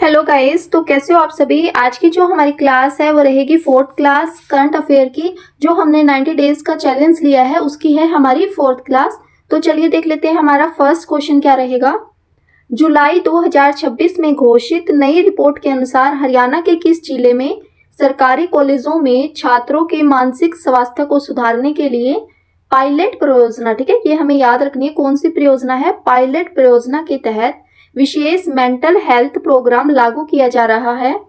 Hello guys, तो कैसे हो आप सभी। आज की जो हमारी क्लास है वो रहेगी फोर्थ क्लास करंट अफेयर की। जो हमने 90 डेज का चैलेंज लिया है उसकी है हमारी फोर्थ क्लास। तो चलिए देख लेते हैं हमारा फर्स्ट क्वेश्चन क्या रहेगा। जुलाई 2026 में घोषित नई रिपोर्ट के अनुसार हरियाणा के किस जिले में सरकारी कॉलेजों में छात्रों के मानसिक स्वास्थ्य को सुधारने के लिए पायलट परियोजना, ठीक है, ये हमें याद रखनी है कौन सी परियोजना है, पायलट परियोजना के तहत विशेष मेंटल हेल्थ प्रोग्राम लागू किया जा रहा है।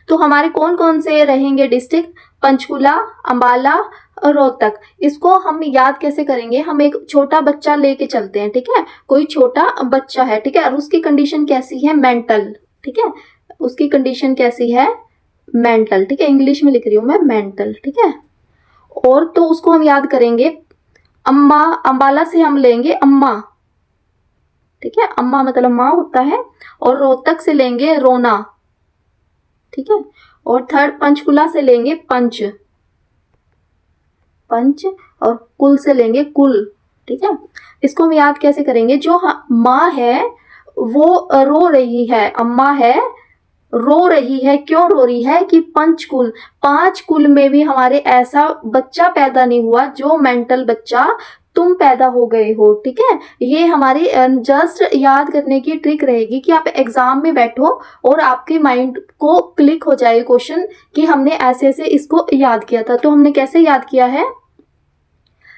तो हमारे कौन कौन से रहेंगे डिस्ट्रिक्ट, पंचकुला, अंबाला और रोहतक। इसको हम याद कैसे करेंगे, हम एक छोटा बच्चा लेके चलते हैं, ठीक है, कोई छोटा बच्चा है, ठीक है, और उसकी कंडीशन कैसी है, मेंटल, ठीक है, उसकी कंडीशन कैसी है, मेंटल, ठीक है, इंग्लिश में लिख रही हूं मैं मेंटल, ठीक है। और तो उसको हम याद करेंगे अम्मा, अंबाला से हम लेंगे अम्मा, ठीक है, अम्मा मतलब माँ होता है, और रोहतक से लेंगे रोना, ठीक है, और थर्ड पंचकुला से लेंगे पंच, पंच, और कुल से लेंगे कुल, ठीक है। इसको हम याद कैसे करेंगे, जो माँ है वो रो रही है, अम्मा है रो रही है, क्यों रो रही है कि पंचकुल, पांच कुल में भी हमारे ऐसा बच्चा पैदा नहीं हुआ जो मेंटल बच्चा तुम पैदा हो गए हो, ठीक है। ये हमारी जस्ट याद करने की ट्रिक रहेगी कि आप एग्जाम में बैठो और आपके माइंड को क्लिक हो जाए क्वेश्चन कि हमने ऐसे ऐसे इसको याद किया था। तो हमने कैसे याद किया है,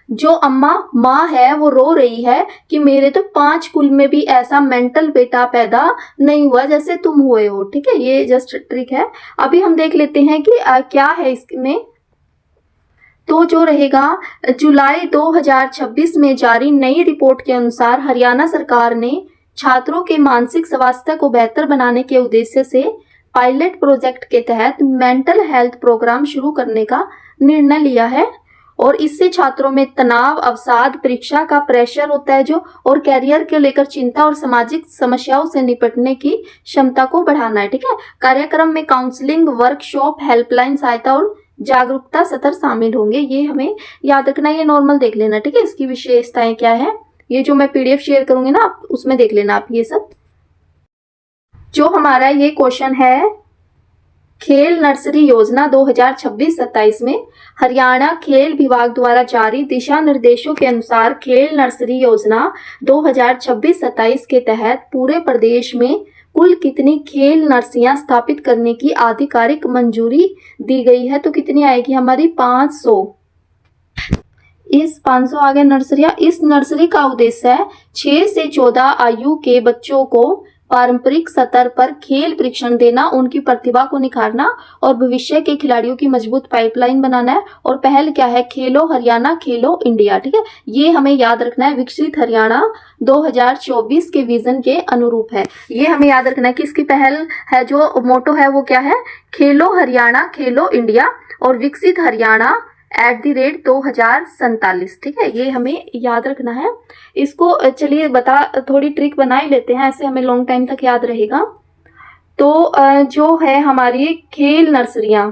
जो अम्मा माँ है वो रो रही है कि मेरे तो पांच कुल में भी ऐसा मेंटल बेटा पैदा नहीं हुआ जैसे तुम हुए हो, ठीक है, ये जस्ट ट्रिक है। अभी हम देख लेते हैं कि क्या है इसमें। तो जो रहेगा, जुलाई 2026 में जारी नई रिपोर्ट के अनुसार हरियाणा सरकार ने छात्रों के मानसिक स्वास्थ्य को बेहतर बनाने के उद्देश्य से पायलट प्रोजेक्ट के तहत मेंटल हेल्थ प्रोग्राम शुरू करने का निर्णय लिया है। और इससे छात्रों में तनाव, अवसाद, परीक्षा का प्रेशर होता है जो, और कैरियर के लेकर चिंता और सामाजिक समस्याओं से निपटने की क्षमता को बढ़ाना है, ठीक है। कार्यक्रम में काउंसलिंग, वर्कशॉप, हेल्पलाइन सहायता और जागरूकता सत्र शामिल होंगे। ये हमें याद रखना, ये नॉर्मल देख लेना, ठीक है। इसकी विशेषताएं क्या है, ये जो मैं पीडीएफ शेयर करूंगी ना आप उसमें देख लेना आप ये सब। जो हमारा ये क्वेश्चन है, खेल नर्सरी योजना 2026-27 में हरियाणा खेल विभाग द्वारा जारी दिशा निर्देशों के अनुसार खेल नर्सरी योजना 2026-27 के तहत पूरे प्रदेश में कुल कितनी खेल नर्सरियां स्थापित करने की आधिकारिक मंजूरी दी गई है। तो कितनी आएगी हमारी 500। इस 500 आ गए नर्सरियां। इस नर्सरी का उद्देश्य है 6 से 14 आयु के बच्चों को पारंपरिक स्तर पर खेल प्रशिक्षण देना, उनकी प्रतिभा को निखारना और भविष्य के खिलाड़ियों की मजबूत पाइपलाइन बनाना है। और पहल क्या है, खेलो हरियाणा खेलो इंडिया, ठीक है, ये हमें याद रखना है, विकसित हरियाणा 2024 के विजन के अनुरूप है। ये हमें याद रखना है कि इसकी पहल है, जो मोटो है वो क्या है, खेलो हरियाणा खेलो इंडिया और विकसित हरियाणा @2047, ठीक है, ये हमें याद रखना है। इसको चलिए थोड़ी ट्रिक बना ही लेते हैं, ऐसे हमें लॉन्ग टाइम तक याद रहेगा। तो जो है हमारी खेल नर्सरियां,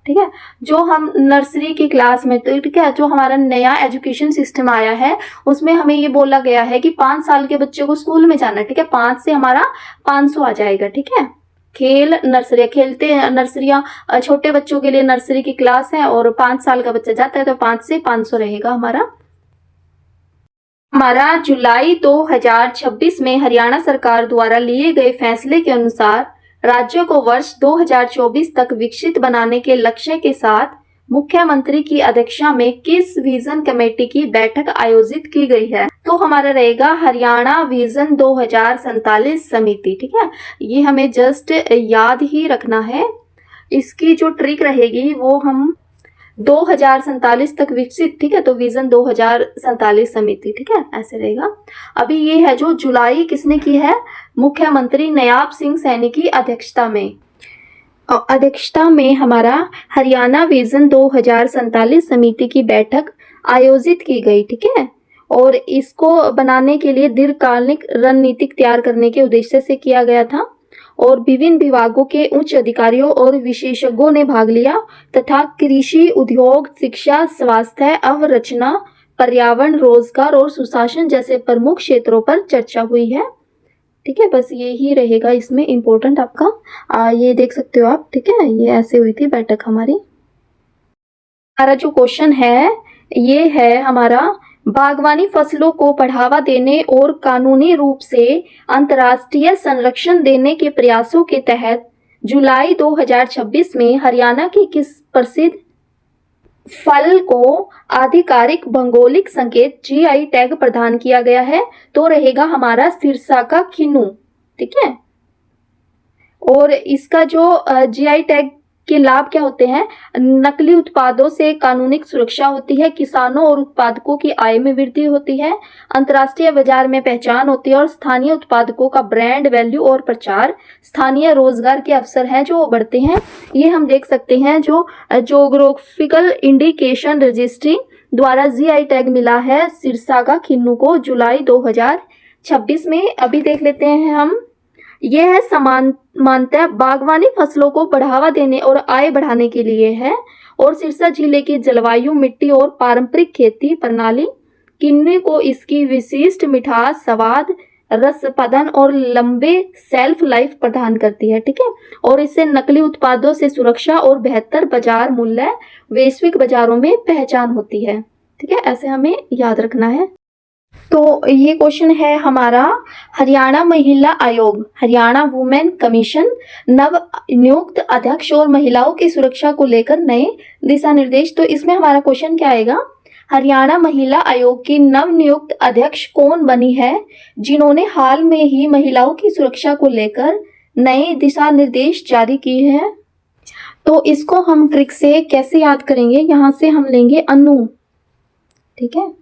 ठीक है, जो हम नर्सरी की क्लास में, तो ठीक है, जो हमारा नया एजुकेशन सिस्टम आया है उसमें हमें ये बोला गया है कि 5 साल के बच्चे को स्कूल में जाना है, ठीक है, 5 से हमारा 500 आ जाएगा, ठीक है। खेल नर्सरियां खेलते हैं, नर्सरियां छोटे बच्चों के लिए नर्सरी की क्लास है और 5 साल का बच्चा जाता है तो 5 से 500 रहेगा हमारा जुलाई 2026 में हरियाणा सरकार द्वारा लिए गए फैसले के अनुसार राज्य को वर्ष 2024 तक विकसित बनाने के लक्ष्य के साथ मुख्यमंत्री की अध्यक्षता में किस विजन कमेटी की बैठक आयोजित की गई है। तो हमारा रहेगा हरियाणा विजन 2047 समिति, ठीक है, ये हमें जस्ट याद ही रखना है। इसकी जो ट्रिक रहेगी वो हम 2047 तक विकसित, ठीक है, तो विजन 2047 समिति, ठीक है, ऐसे रहेगा। अभी ये है जो जुलाई किसने की है, मुख्यमंत्री नायब सिंह सैनी की अध्यक्षता में हमारा हरियाणा विजन 2047 समिति की बैठक आयोजित की गई, ठीक है। और इसको बनाने के लिए दीर्घकालिक रणनीतिक तैयार करने के उद्देश्य से किया गया था और विभिन्न विभागों के उच्च अधिकारियों और विशेषज्ञों ने भाग लिया तथा कृषि, उद्योग, शिक्षा, स्वास्थ्य, अवरचना, पर्यावरण, रोजगार और सुशासन जैसे प्रमुख क्षेत्रों पर चर्चा हुई है। ठीक है, बस ये ही रहेगा इसमें इम्पोर्टेंट आपका। ये देख सकते हो आप, ठीक है, ये ऐसे हुई थी बैठक हमारी। हमारा जो क्वेश्चन है ये है हमारा, बागवानी फसलों को बढ़ावा देने और कानूनी रूप से अंतर्राष्ट्रीय संरक्षण देने के प्रयासों के तहत जुलाई 2026 में हरियाणा की किस प्रसिद्ध फल को आधिकारिक भौगोलिक संकेत जीआई टैग प्रदान किया गया है? तो रहेगा हमारा सिरसा का किन्नू। ठीक है, और इसका जो जीआई टैग के लाभ क्या होते हैं? नकली उत्पादों से कानूनी सुरक्षा होती है, किसानों और उत्पादकों की आय में वृद्धि होती है, अंतर्राष्ट्रीय बाजार में पहचान होती है और स्थानीय उत्पादकों का ब्रांड वैल्यू और प्रचार, स्थानीय रोजगार के अवसर हैं जो बढ़ते हैं। ये हम देख सकते हैं जो ज्योग्राफिकल इंडिकेशन रजिस्ट्री द्वारा जीआई टैग मिला है सिरसा का किन्नू को जुलाई 2026 में। अभी देख लेते हैं हम, यह है समानतः बागवानी फसलों को बढ़ावा देने और आय बढ़ाने के लिए है, और सिरसा जिले की जलवायु, मिट्टी और पारंपरिक खेती प्रणाली किन्नू को इसकी विशिष्ट मिठास, स्वाद, रस पदन और लंबे सेल्फ लाइफ प्रदान करती है। ठीक है, और इससे नकली उत्पादों से सुरक्षा और बेहतर बाजार मूल्य वैश्विक बाजारों में पहचान होती है। ठीक है, ऐसे हमें याद रखना है। तो ये क्वेश्चन है हमारा, हरियाणा महिला आयोग, हरियाणा वुमेन कमीशन नव नियुक्त अध्यक्ष और महिलाओं की सुरक्षा को लेकर नए दिशा निर्देश। तो इसमें हमारा क्वेश्चन क्या आएगा? हरियाणा महिला आयोग की नव नियुक्त अध्यक्ष कौन बनी है जिन्होंने हाल में ही महिलाओं की सुरक्षा को लेकर नए दिशा निर्देश जारी किए हैं? तो इसको हम ट्रिक से कैसे याद करेंगे? यहाँ से हम लेंगे अनु। ठीक है,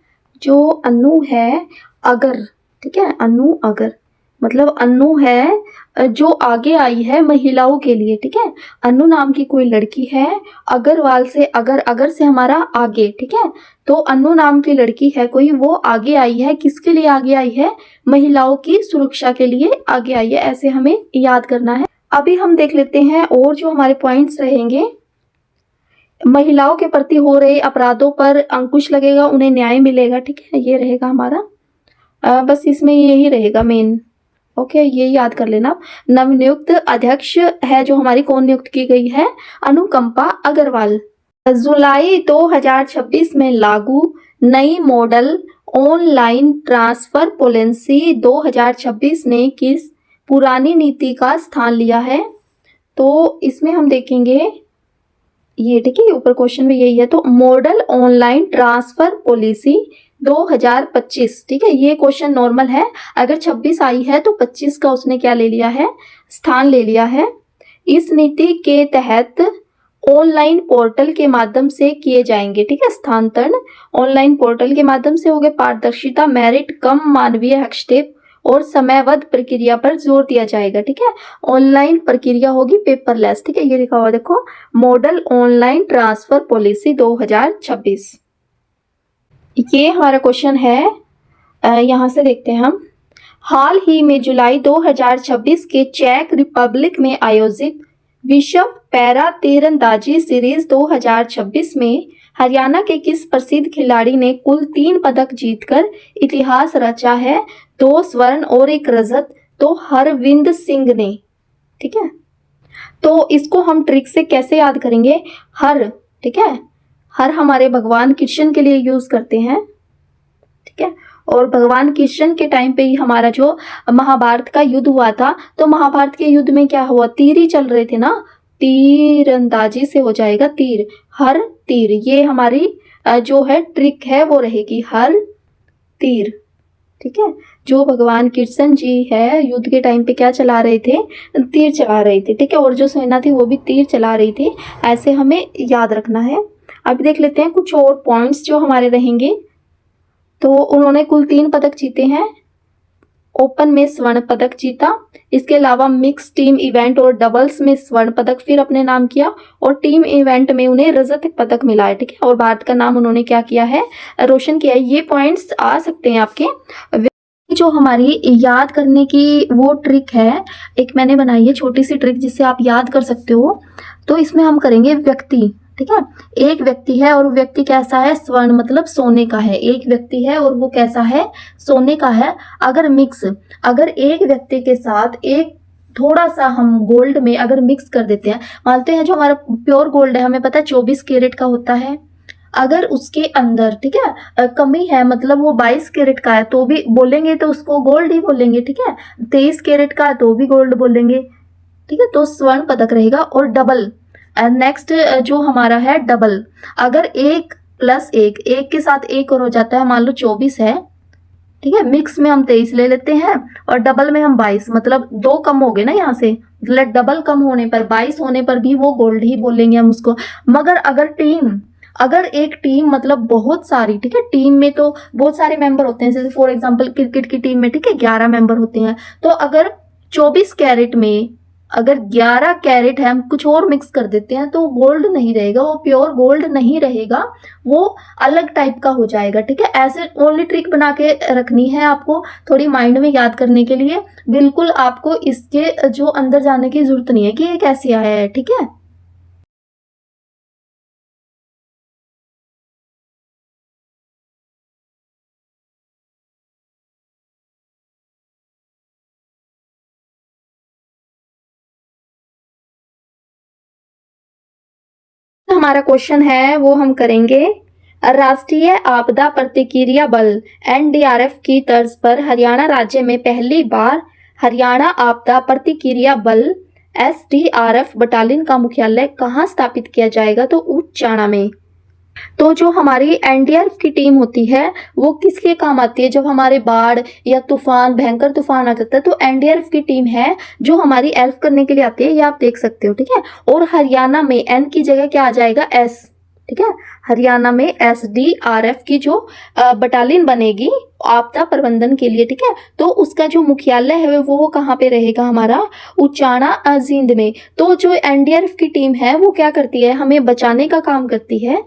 जो अनु है अगर, ठीक है, अनु अगर मतलब अनु है जो आगे आई है महिलाओं के लिए। ठीक है, अनु नाम की कोई लड़की है, अग्रवाल से अगर से हमारा आगे। ठीक है, तो अनु नाम की लड़की है कोई, वो आगे आई है, किसके लिए आगे आई है? महिलाओं की सुरक्षा के लिए आगे आई है, ऐसे हमें याद करना है। अभी हम देख लेते हैं और जो हमारे पॉइंट्स रहेंगे, महिलाओं के प्रति हो रहे अपराधों पर अंकुश लगेगा, उन्हें न्याय मिलेगा। ठीक है, ये रहेगा हमारा, बस इसमें यही रहेगा मेन। ओके, ये याद कर लेना आप। नवनियुक्त अध्यक्ष है जो हमारी कौन नियुक्त की गई है? अनुकंपा अग्रवाल। जुलाई 2026 में लागू नई मॉडल ऑनलाइन ट्रांसफर पॉलिसी 2026 ने किस पुरानी नीति का स्थान लिया है? तो इसमें हम देखेंगे ये, ठीक है, ऊपर क्वेश्चन में यही है। तो मॉडल ऑनलाइन ट्रांसफर पॉलिसी 2025, ठीक है, ये क्वेश्चन नॉर्मल है। अगर 26 आई है तो 25 का उसने क्या ले लिया है? स्थान ले लिया है। इस नीति के तहत ऑनलाइन पोर्टल के माध्यम से किए जाएंगे, ठीक है, स्थानांतरण ऑनलाइन पोर्टल के माध्यम से होगा। पारदर्शिता, मेरिट, कम मानवीय हस्तक्षेप और समयबद्ध प्रक्रिया पर जोर दिया जाएगा। ठीक है, ऑनलाइन प्रक्रिया होगी, पेपरलेस। ठीक है, ये लिखा हुआ देखो, मॉडल ऑनलाइन ट्रांसफर पॉलिसी 2026। ये हमारा क्वेश्चन है, यहां से देखते हैं हम। हाल ही में जुलाई 2026 के चेक रिपब्लिक में आयोजित विश्व पैरा तीरंदाजी सीरीज 2026 में हरियाणा के किस प्रसिद्ध खिलाड़ी ने कुल 3 पदक जीतकर इतिहास रचा है? 2 स्वर्ण और 1 रजत। तो हरविंद सिंह ने। ठीक है, तो इसको हम ट्रिक से कैसे याद करेंगे? हर, ठीक है, हर हमारे भगवान कृष्ण के लिए यूज करते हैं। ठीक है, और भगवान कृष्ण के टाइम पे ही हमारा जो महाभारत का युद्ध हुआ था, तो महाभारत के युद्ध में क्या हुआ? तीर ही चल रहे थे ना, तीरंदाजी से हो जाएगा तीर, हर तीर। ये हमारी जो है ट्रिक है वो रहेगी हर तीर। ठीक है, जो भगवान कृष्ण जी है युद्ध के टाइम पे क्या चला रहे थे? तीर चला रहे थे। ठीक है, और जो सेना थी वो भी तीर चला रही थी, ऐसे हमें याद रखना है। अब देख लेते हैं कुछ और पॉइंट्स जो हमारे रहेंगे। तो उन्होंने कुल 3 पदक जीते हैं। ओपन में स्वर्ण पदक जीता, इसके अलावा मिक्स टीम इवेंट और डबल्स में स्वर्ण पदक फिर अपने नाम किया, और टीम इवेंट में उन्हें रजत पदक मिला है। ठीक है, और भारत का नाम उन्होंने क्या किया है? रोशन किया है। ये पॉइंट्स आ सकते हैं आपके। जो हमारी याद करने की वो ट्रिक है, एक मैंने बनाई है छोटी सी ट्रिक जिससे आप याद कर सकते हो। तो इसमें हम करेंगे व्यक्ति। ठीक है। एक व्यक्ति है और वो व्यक्ति कैसा है, स्वर्ण मतलब सोने का है। एक व्यक्ति है और वो कैसा है, सोने का है। अगर एक व्यक्ति के साथ एक थोड़ा सा हम गोल्ड में अगर मिक्स कर देते हैं, मानते हैं जो हमारा प्योर गोल्ड है हमें पता है 24 कैरेट का होता है, अगर उसके अंदर ठीक है कमी है मतलब वो 22 कैरेट का है तो भी बोलेंगे तो उसको गोल्ड ही बोलेंगे। ठीक है, 23 कैरेट का है तो भी गोल्ड बोलेंगे। ठीक है, तो स्वर्ण पदक रहेगा। और डबल, नेक्स्ट जो हमारा है डबल, अगर एक प्लस एक के साथ एक और हो जाता है, मान लो 24 है, ठीक है, मिक्स में हम 23 ले लेते हैं और डबल में हम 22, मतलब 2 कम हो गए ना यहाँ से, मतलब डबल कम होने पर 22 होने पर भी वो गोल्ड ही बोलेंगे हम उसको। मगर अगर एक टीम मतलब बहुत सारी, ठीक है, टीम में तो बहुत सारे मेंबर होते हैं, जैसे फॉर एग्जांपल क्रिकेट की टीम में ठीक है 11 मेंबर होते हैं, तो अगर 24 कैरेट में अगर 11 कैरेट है हम कुछ और मिक्स कर देते हैं तो गोल्ड नहीं रहेगा, वो प्योर गोल्ड नहीं रहेगा, वो अलग टाइप का हो जाएगा। ठीक है, ऐसे ओनली ट्रिक बना के रखनी है आपको थोड़ी माइंड में याद करने के लिए, बिल्कुल आपको इसके जो अंदर जाने की जरूरत नहीं है कि ये कैसे आया है। ठीक है, हमारा क्वेश्चन है वो हम करेंगे। राष्ट्रीय आपदा प्रतिक्रिया बल एनडीआरएफ की तर्ज पर हरियाणा राज्य में पहली बार हरियाणा आपदा प्रतिक्रिया बल एसडीआरएफ बटालियन का मुख्यालय कहाँ स्थापित किया जाएगा, तो उच्चाणा में। तो जो हमारी एनडीआरएफ की टीम होती है वो किसके काम आती है, जब हमारे बाढ़ या तूफान भयंकर तूफान आ जाता है तो एनडीआरएफ की टीम है जो हमारी हेल्प करने के लिए आती है, ये आप देख सकते हो। ठीक है, और हरियाणा में एन की जगह क्या आ जाएगा, एस। ठीक है, हरियाणा में एसडीआरएफ की जो बटालियन बनेगी आपदा प्रबंधन के लिए, ठीक है, तो उसका जो मुख्यालय है वो कहाँ पे रहेगा, हमारा उचाना जींद में। तो जो एनडीआरएफ की टीम है वो क्या करती है, हमें बचाने का काम करती है।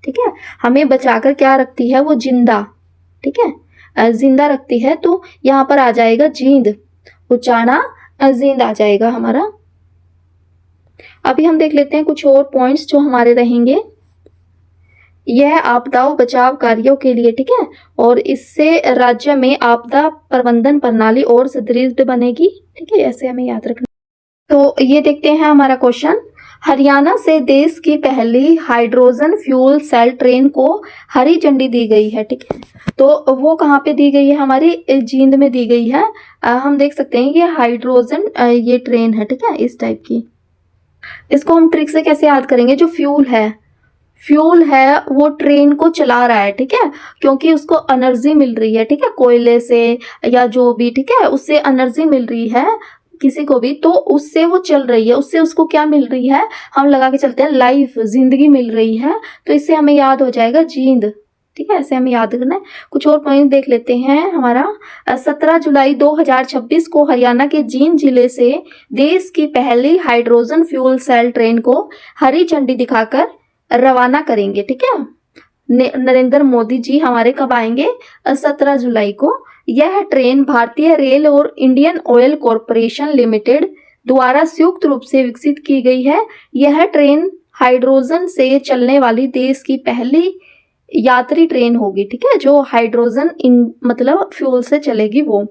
ठीक है, हमें बचाकर क्या रखती है, वो जिंदा। ठीक है, जिंदा रखती है, तो यहाँ पर आ जाएगा जींद, उचाना जींद आ जाएगा हमारा। अभी हम देख लेते हैं कुछ और पॉइंट्स जो हमारे रहेंगे। यह आपदाओं बचाव कार्यों के लिए, ठीक है, और इससे राज्य में आपदा प्रबंधन प्रणाली और सुदृढ़ बनेगी। ठीक है, ऐसे हमें याद रखना। तो ये देखते हैं हमारा क्वेश्चन। हरियाणा से देश की पहली हाइड्रोजन फ्यूल सेल ट्रेन को हरी झंडी दी गई है। ठीक है, तो वो कहाँ पे दी गई है, हमारी जींद में दी गई है। हम देख सकते हैं ये हाइड्रोजन ये ट्रेन है। ठीक है, इस टाइप की। इसको हम ट्रिक से कैसे याद करेंगे, जो फ्यूल है वो ट्रेन को चला रहा है। ठीक है, क्योंकि उसको एनर्जी मिल रही है, ठीक है, कोयले से या जो भी, ठीक है, उससे एनर्जी मिल रही है किसी को भी, तो उससे वो चल रही है, उससे उसको क्या मिल रही है, हम लगा के चलते हैं लाइफ, जिंदगी मिल रही है, तो इससे हमें याद हो जाएगा जींद। ठीक है, ऐसे हमें याद करना है। कुछ और पॉइंट देख लेते हैं हमारा। 17 जुलाई 2026 को हरियाणा के जींद जिले से देश की पहली हाइड्रोजन फ्यूल सेल ट्रेन को हरी झंडी दिखाकर रवाना करेंगे। ठीक है, नरेंद्र मोदी जी हमारे कब आएंगे, 17 जुलाई को। यह ट्रेन भारतीय रेल और इंडियन ऑयल कॉरपोरेशन लिमिटेड द्वारा संयुक्त रूप से विकसित की गई है। यह ट्रेन हाइड्रोजन से चलने वाली देश की पहली यात्री ट्रेन होगी। ठीक है, जो हाइड्रोजन मतलब फ्यूल से चलेगी वो।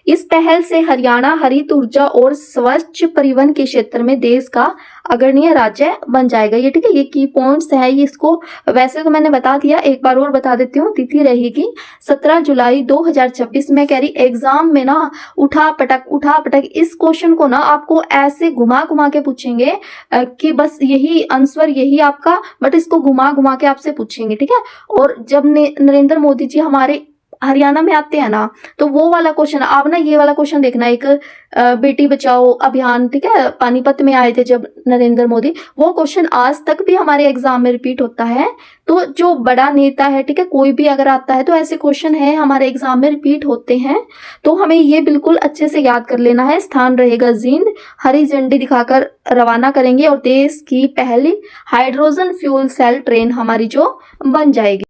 इस पहल से हरियाणा हरित ऊर्जा और स्वच्छ परिवहन के क्षेत्र में देश का अग्रणीय राज्य बन जाएगा। ये ठीक है, ये की पॉइंट्स है, ये इसको वैसे तो मैंने बता दिया, एक बार और बता देती हूँ। तिथि रहेगी 17 जुलाई 2026। मैं कह रही एग्जाम में ना उठा पटक इस क्वेश्चन को ना आपको ऐसे घुमा घुमा के पूछेंगे कि बस यही आंसर यही आपका, बट इसको घुमा घुमा के आपसे पूछेंगे। ठीक है, और जब नरेंद्र मोदी जी हमारे हरियाणा में आते हैं ना, तो वो वाला क्वेश्चन आप ना ये वाला क्वेश्चन देखना, एक बेटी बचाओ अभियान, ठीक है, पानीपत में आए थे जब नरेंद्र मोदी, वो क्वेश्चन आज तक भी हमारे एग्जाम में रिपीट होता है। तो जो बड़ा नेता है, ठीक है, कोई भी अगर आता है तो ऐसे क्वेश्चन है हमारे एग्जाम में रिपीट होते हैं, तो हमें ये बिल्कुल अच्छे से याद कर लेना है। स्थान रहेगा जींद, हरी झंडी दिखाकर रवाना करेंगे और देश की पहली हाइड्रोजन फ्यूल सेल ट्रेन हमारी जो बन जाएगी।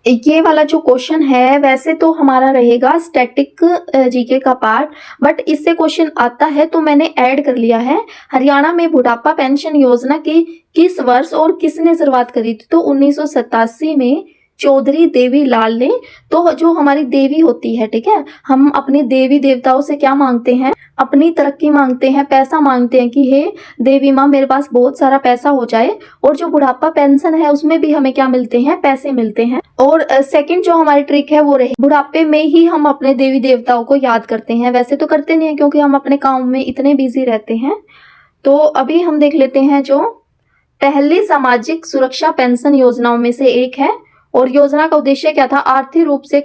ये वाला जो क्वेश्चन है वैसे तो हमारा रहेगा स्टैटिक जीके का पार्ट, बट इससे क्वेश्चन आता है तो मैंने ऐड कर लिया है। हरियाणा में बुढ़ापा पेंशन योजना की किस वर्ष और किसने शुरुआत करी थी? तो 1987 में चौधरी देवी लाल ने। तो जो हमारी देवी होती है, ठीक है, हम अपने देवी देवताओं से क्या मांगते हैं? अपनी तरक्की मांगते हैं, पैसा मांगते हैं कि हे देवी माँ मेरे पास बहुत सारा पैसा हो जाए। और जो बुढ़ापा पेंशन है उसमें भी हमें क्या मिलते हैं? पैसे मिलते हैं। और सेकंड जो हमारी ट्रिक है वो रही, बुढ़ापे में ही हम अपने देवी देवताओं को याद करते हैं। वैसे तो करते नहीं है क्योंकि हम अपने काम में इतने बिजी रहते हैं। तो अभी हम देख लेते हैं जो पहली सामाजिक सुरक्षा पेंशन योजनाओं में से एक है। और योजना का उद्देश्य क्या था? आर्थिक रूप से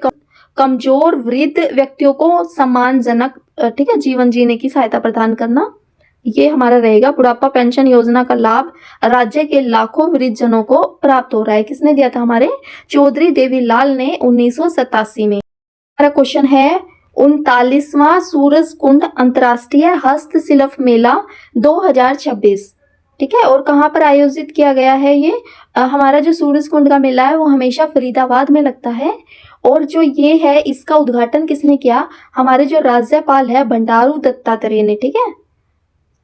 कमजोर वृद्ध व्यक्तियों को सम्मानजनक, ठीक है, जीवन जीने की सहायता प्रदान करना। ये हमारा रहेगा। बुढ़ापा पेंशन योजना का लाभ राज्य के लाखों वृद्ध जनों को प्राप्त हो रहा है। किसने दिया था? हमारे चौधरी देवीलाल ने 1987 में। हमारा क्वेश्चन है 39वां सूरजकुंड अंतर्राष्ट्रीय हस्तशिल्प मेला 2026, ठीक है, और कहाँ पर आयोजित किया गया है ये? हमारा जो सूरजकुंड का मेला है वो हमेशा फरीदाबाद में लगता है। और जो ये है इसका उद्घाटन किसने किया? हमारे जो राज्यपाल है बंडारू दत्तात्रेय ने, ठीक है,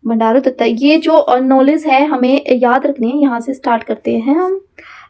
बंडारू दत्ता। ये जो नॉलेज है हमें याद रखनी है। यहाँ से स्टार्ट करते हैं हम।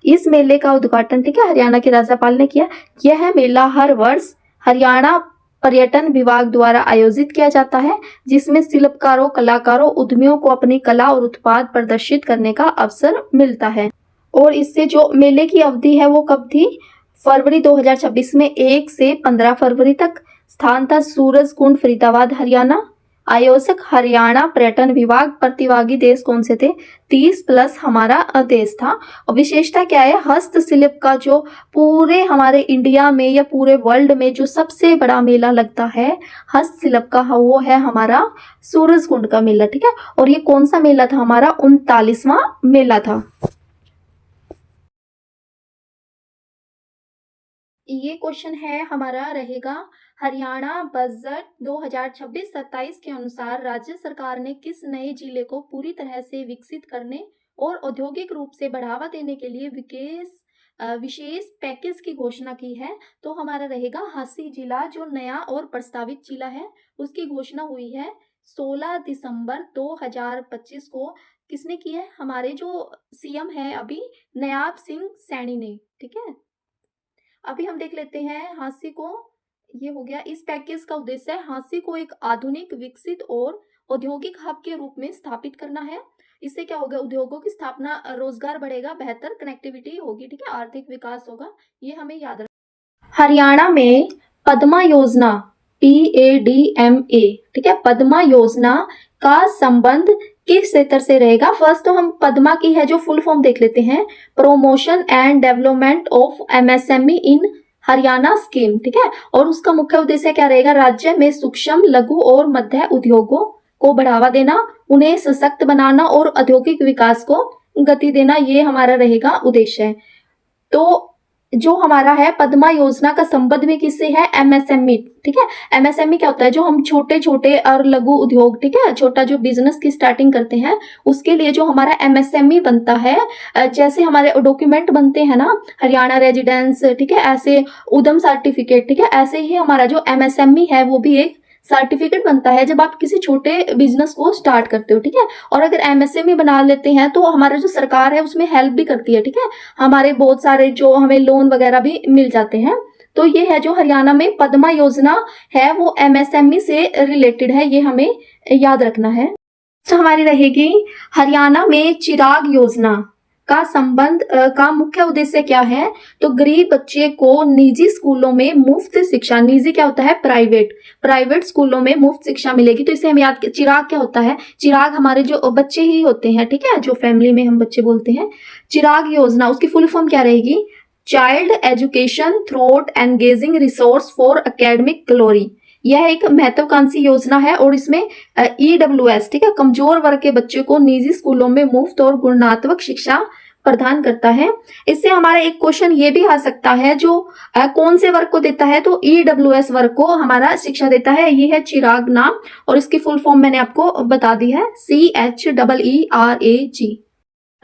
इस मेले का उद्घाटन, ठीक है, हरियाणा के राज्यपाल ने किया। यह मेला हर वर्ष हरियाणा पर्यटन विभाग द्वारा आयोजित किया जाता है, जिसमें शिल्पकारों, कलाकारों, उद्यमियों को अपनी कला और उत्पाद प्रदर्शित करने का अवसर मिलता है। और इससे जो मेले की अवधि है वो कब थी? फरवरी 2026 में 1 से 15 फरवरी तक। स्थान था सूरजकुंड, फरीदाबाद, हरियाणा। आयोजक हरियाणा पर्यटन विभाग। प्रतिभागी देश कौन से थे? 30+ हमारा देश था। और विशेषता क्या है? हस्तशिल्प का जो पूरे हमारे इंडिया में या पूरे वर्ल्ड में जो सबसे बड़ा मेला लगता है हस्तशिल्प का, वो है हमारा सूरजकुंड का मेला, ठीक है। और ये कौन सा मेला था? हमारा 39वां मेला था। ये क्वेश्चन है हमारा रहेगा, हरियाणा बजट 2026-27 के अनुसार राज्य सरकार ने किस नए जिले को पूरी तरह से विकसित करने और औद्योगिक रूप से बढ़ावा देने के लिए विशेष पैकेज की घोषणा की है? तो हमारा रहेगा हांसी जिला। जो नया और प्रस्तावित जिला है उसकी घोषणा हुई है 16 दिसंबर 2025 को। किसने की है? हमारे जो सीएम है अभी, नायब सिंह सैनी ने, ठीक है। अभी हम देख लेते हैं हांसी को। ये हो गया। इस पैकेज का उद्देश्य है हांसी को एक आधुनिक, विकसित और औद्योगिक हब के रूप में स्थापित करना है। इससे क्या होगा? उद्योगों की स्थापना, रोजगार बढ़ेगा, बेहतर कनेक्टिविटी होगी, ठीक है, आर्थिक विकास होगा। ये हमें याद रखना। हरियाणा में पद्मा योजना, PADMA, ठीक है, पद्मा योजना का संबंध किस क्षेत्र से रहेगा? फर्स्ट तो हम पद्मा की है जो फुल फॉर्म देख लेते हैं, promotion and development of MSME in Haryana scheme, ठीक है। और उसका मुख्य उद्देश्य क्या रहेगा? राज्य में सूक्ष्म, लघु और मध्य उद्योगों को बढ़ावा देना, उन्हें सशक्त बनाना और औद्योगिक विकास को गति देना। ये हमारा रहेगा उद्देश्य। तो जो हमारा है पद्मा योजना का संबंध में किससे है? MSME, ठीक है। MSME क्या होता है? जो हम छोटे छोटे और लघु उद्योग, ठीक है, छोटा जो बिजनेस की स्टार्टिंग करते हैं उसके लिए जो हमारा MSME बनता है, जैसे हमारे डॉक्यूमेंट बनते हैं ना, हरियाणा रेजिडेंस, ठीक है, ऐसे उद्यम सर्टिफिकेट, ठीक है, ऐसे ही हमारा जो MSME है वो भी एक सर्टिफिकेट बनता है जब आप किसी छोटे बिजनेस को स्टार्ट करते हो, ठीक है। और अगर MSME बना लेते हैं तो हमारा जो सरकार है उसमें हेल्प भी करती है, ठीक है, हमारे बहुत सारे जो हमें लोन वगैरह भी मिल जाते हैं। तो ये है जो हरियाणा में पद्मा योजना है वो MSME से रिलेटेड है, ये हमें याद रखना है। तो हमारी रहेगी हरियाणा में चिराग योजना का संबंध का मुख्य उद्देश्य क्या है? तो गरीब बच्चे को निजी स्कूलों में मुफ्त शिक्षा, निजी क्या होता है? प्राइवेट स्कूलों में मुफ्त शिक्षा मिलेगी। तो इसे हम याद, चिराग क्या होता है? चिराग हमारे जो बच्चे ही होते हैं, ठीक है, जो फैमिली में हम बच्चे बोलते हैं। चिराग योजना उसकी फुल फॉर्म क्या रहेगी? Child education through engaging resource for academic glory. यह एक महत्वाकांक्षी योजना है और इसमें EWS, ठीक है, कमजोर वर्ग के बच्चे को निजी स्कूलों में मुफ्त और गुणात्मक शिक्षा प्रदान करता है। इससे हमारा एक क्वेश्चन ये भी आ सकता है, जो कौन से वर्ग को देता है? तो EWS वर्ग को हमारा शिक्षा देता है। ये है चिराग नाम और इसकी फुल फॉर्म मैंने आपको बता दी है, CHEERAG।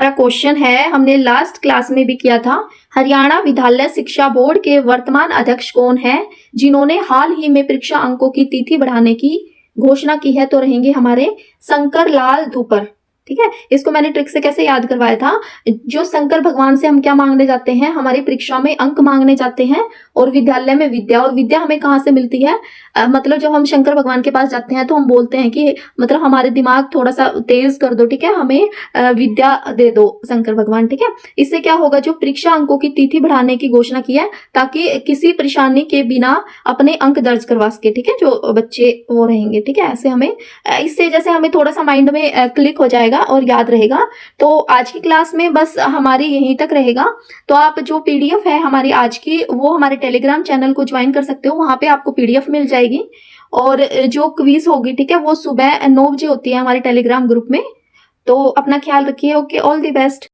हमारा क्वेश्चन है, हमने लास्ट क्लास में भी किया था, हरियाणा विद्यालय शिक्षा बोर्ड के वर्तमान अध्यक्ष कौन है जिन्होंने हाल ही में परीक्षा अंकों की तिथि बढ़ाने की घोषणा की है? तो रहेंगे हमारे शंकर लाल धूपर। ठीक है, इसको मैंने ट्रिक से कैसे याद करवाया था, जो शंकर भगवान से हम क्या मांगने जाते हैं, हमारी परीक्षा में अंक मांगने जाते हैं, और विद्यालय में विद्या, और विद्या हमें कहाँ से मिलती है, मतलब जब हम शंकर भगवान के पास जाते हैं तो हम बोलते हैं कि मतलब हमारे दिमाग थोड़ा सा तेज कर दो, ठीक है, हमें विद्या दे दो शंकर भगवान। ठीक है, इससे क्या होगा, जो परीक्षा अंकों की तिथि बढ़ाने की घोषणा की है ताकि किसी परेशानी के बिना अपने अंक दर्ज करवा सके। ठीक है, जो बच्चे वो रहेंगे। ठीक है, ऐसे हमें इससे जैसे हमें थोड़ा सा माइंड में क्लिक हो जाएगा और याद रहेगा। तो आज की क्लास में बस हमारी यहीं तक रहेगा। तो आप जो पीडीएफ है हमारी आज की, वो हमारे टेलीग्राम चैनल को ज्वाइन कर सकते हो, वहां पे आपको पीडीएफ मिल जाएगी। और जो क्विज होगी, ठीक है, वो सुबह 9 बजे होती है हमारे टेलीग्राम ग्रुप में। तो अपना ख्याल रखिए। Okay, all the best.